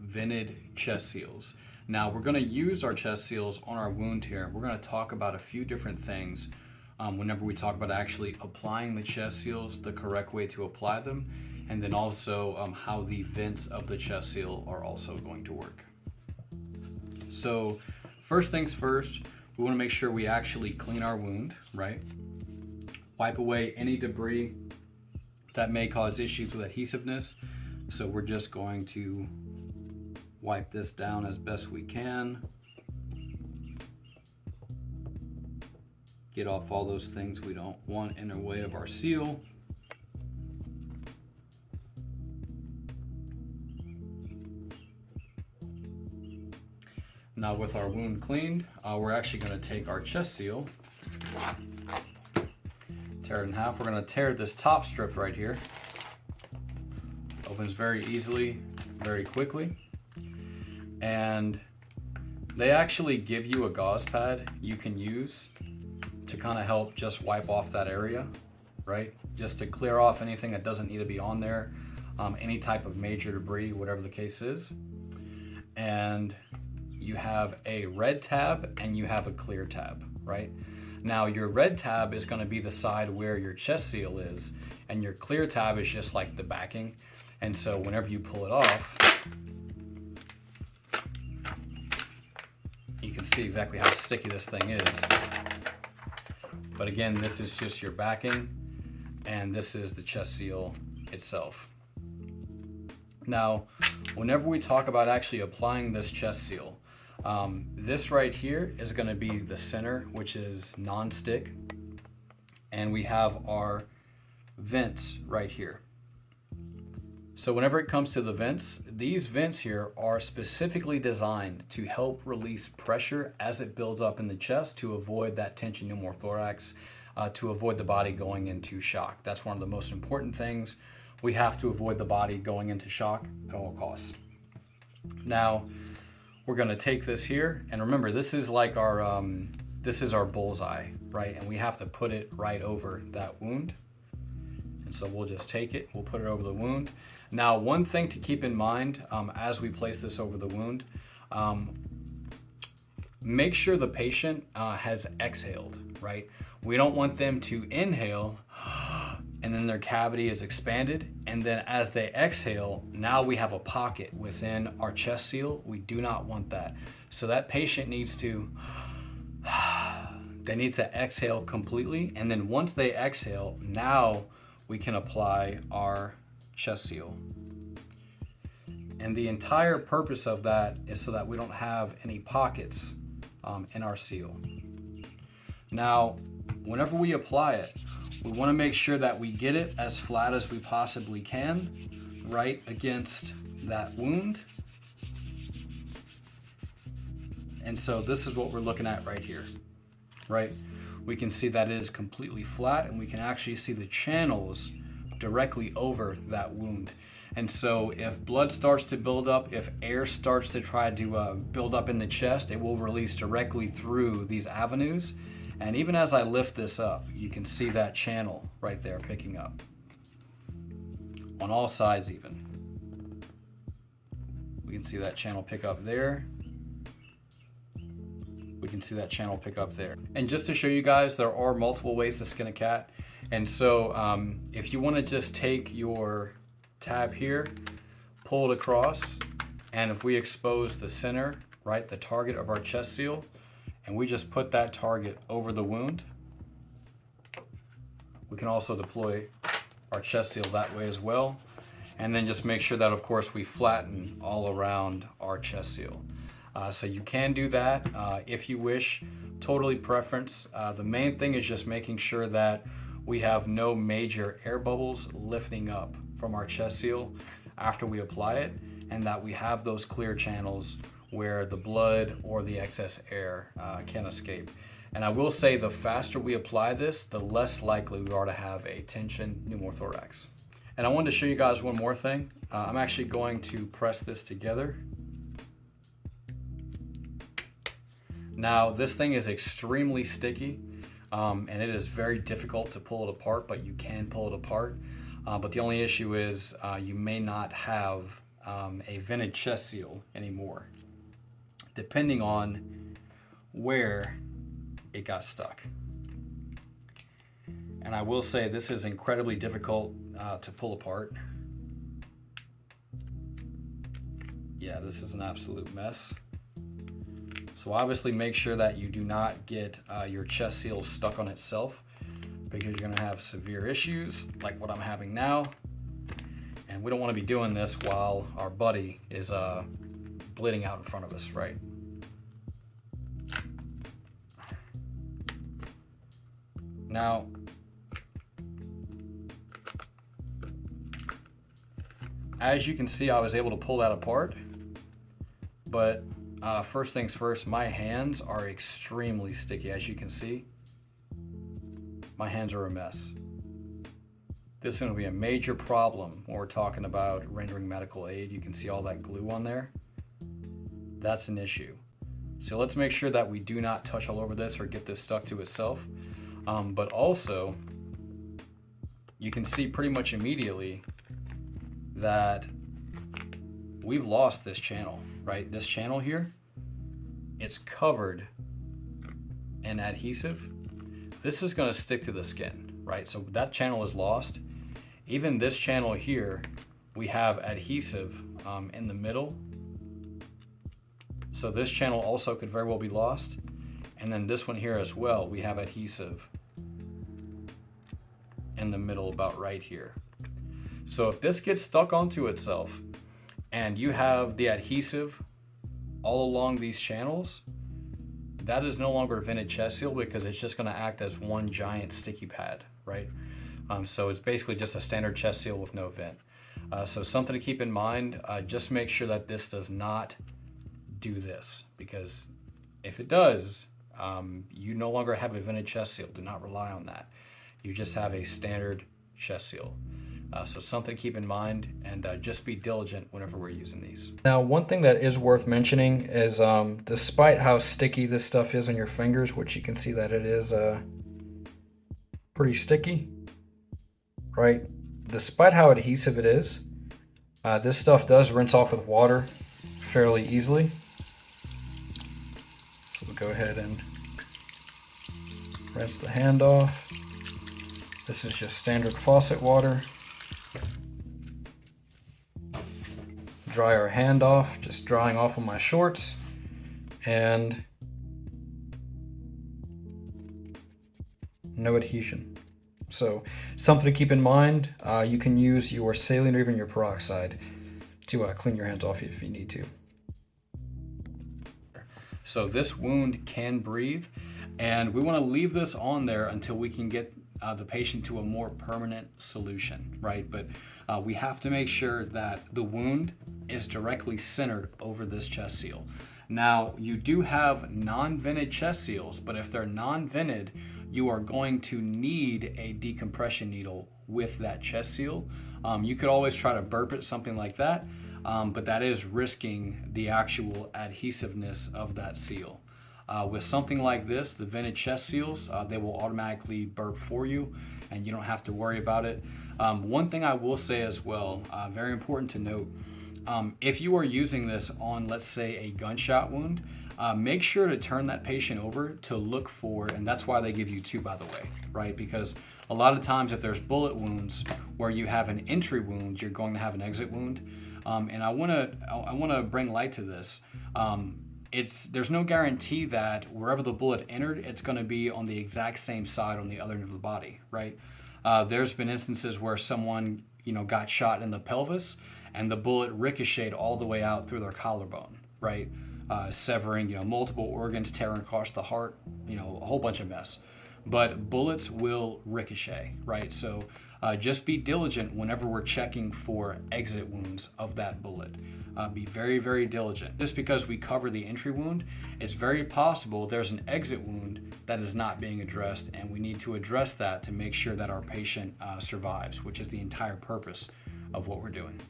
vented chest seals. Now we're going to use our chest seals on our wound here. We're going to talk about a few different things whenever we talk about actually applying the chest seals, the correct way to apply them, and then also how the vents of the chest seal are also going to work. So first things first, we want to make sure we actually clean our wound, right? Wipe away any debris that may cause issues with adhesiveness. So we're just going to wipe this down as best we can. Get off all those things we don't want in the way of our seal. Now with our wound cleaned, we're actually going to take our chest seal, tear it in half. We're going to tear this top strip right here. Opens very easily, very quickly. And they actually give you a gauze pad you can use to kind of help just wipe off that area, right? Just to clear off anything that doesn't need to be on there, any type of major debris, whatever the case is. And you have a red tab and you have a clear tab, right? Now your red tab is going to be the side where your chest seal is, and your clear tab is just like the backing. And so whenever you pull it off, you can see exactly how sticky this thing is. But again, this is just your backing, and this is the chest seal itself. Now, whenever we talk about actually applying this chest seal, this right here is going to be the center, which is non-stick, and we have our vents right here. So whenever it comes to the vents, these vents here are specifically designed to help release pressure as it builds up in the chest to avoid that tension pneumothorax, to avoid the body going into shock. That's one of the most important things. We have to avoid the body going into shock at all costs. Now, we're going to take this here, and remember, this is like our this is our bullseye, right? And we have to put it right over that wound. And so we'll just take it, we'll put it over the wound. Now, one thing to keep in mind as we place this over the wound, make sure the patient has exhaled, right? We don't want them to inhale and then their cavity is expanded, and then as they exhale, now we have a pocket within our chest seal. We do not want that. So that patient needs to, they need to exhale completely, and then once they exhale, now we can apply our chest seal. And the entire purpose of that is so that we don't have any pockets in our seal. Now, whenever we apply it, we want to make sure that we get it as flat as we possibly can, right against that wound. And so this is what we're looking at right here, right? We can see that it is completely flat, and we can actually see the channels directly over that wound. And so if blood starts to build up, if air starts to try to build up in the chest, it will release directly through these avenues. And even as I lift this up, you can see that channel right there picking up. On all sides even. We can see that channel pick up there. We can see that channel pick up there. And just to show you guys, there are multiple ways to skin a cat. And so if you want to just take your tab here, pull it across, and if we expose the center, right, the target of our chest seal, and we just put that target over the wound, we can also deploy our chest seal that way as well. And then just make sure that, of course, we flatten all around our chest seal. So you can do that if you wish, totally preference. The main thing is just making sure that we have no major air bubbles lifting up from our chest seal after we apply it, and that we have those clear channels where the blood or the excess air can escape. And I will say, the faster we apply this, the less likely we are to have a tension pneumothorax. And I wanted to show you guys one more thing. I'm actually going to press this together. Now, this thing is extremely sticky, and it is very difficult to pull it apart, but you can pull it apart. But the only issue is you may not have a vented chest seal anymore, depending on where it got stuck. And I will say this is incredibly difficult to pull apart. Yeah, this is an absolute mess. So obviously make sure that you do not get your chest seal stuck on itself, because you're going to have severe issues like what I'm having now. And we don't want to be doing this while our buddy is bleeding out in front of us, right? Now, as you can see, I was able to pull that apart, but first things first, my hands are extremely sticky. As you can see, my hands are a mess. This is going to be a major problem when we're talking about rendering medical aid. You can see all that glue on there. That's an issue. So let's make sure that we do not touch all over this or get this stuck to itself. But also, you can see pretty much immediately that we've lost this channel, right? This channel here, it's covered in adhesive. This is going to stick to the skin, right? So that channel is lost. Even this channel here, we have adhesive in the middle. So this channel also could very well be lost. And then this one here as well, we have adhesive in the middle about right here. So if this gets stuck onto itself and you have the adhesive all along these channels, that is no longer a vented chest seal, because it's just going to act as one giant sticky pad, right? So it's basically just a standard chest seal with no vent. So something to keep in mind, just make sure that this does not do this, because if it does, you no longer have a vented chest seal. Do not rely on that. You just have a standard chest seal. So something to keep in mind, and just be diligent whenever we're using these. Now, one thing that is worth mentioning is despite how sticky this stuff is on your fingers, which you can see that it is pretty sticky, right? Despite how adhesive it is, this stuff does rinse off with water fairly easily. So we'll go ahead and rinse the hand off. This is just standard faucet water. Dry our hand off, just drying off of my shorts, and no adhesion. So something to keep in mind, you can use your saline or even your peroxide to clean your hands off if you need to. So this wound can breathe, and we want to leave this on there until we can get the patient to a more permanent solution, right? But we have to make sure that the wound is directly centered over this chest seal. Now, you do have non-vented chest seals, but if they're non-vented, you are going to need a decompression needle with that chest seal. You could always try to burp it, something like that, but that is risking the actual adhesiveness of that seal. With something like this, the vented chest seals, they will automatically burp for you, and you don't have to worry about it. One thing I will say as well, very important to note, if you are using this on, let's say, a gunshot wound, make sure to turn that patient over to look for, and that's why they give you two, by the way, right? Because a lot of times if there's bullet wounds where you have an entry wound, you're going to have an exit wound. And I wanna bring light to this. There's no guarantee that wherever the bullet entered, it's going to be on the exact same side on the other end of the body, right? There's been instances where someone, got shot in the pelvis and the bullet ricocheted all the way out through their collarbone, right? Severing, multiple organs, tearing across the heart, a whole bunch of mess. But bullets will ricochet, right? So just be diligent whenever we're checking for exit wounds of that bullet. Be very, very diligent. Just because we cover the entry wound, it's very possible there's an exit wound that is not being addressed, and we need to address that to make sure that our patient survives, which is the entire purpose of what we're doing.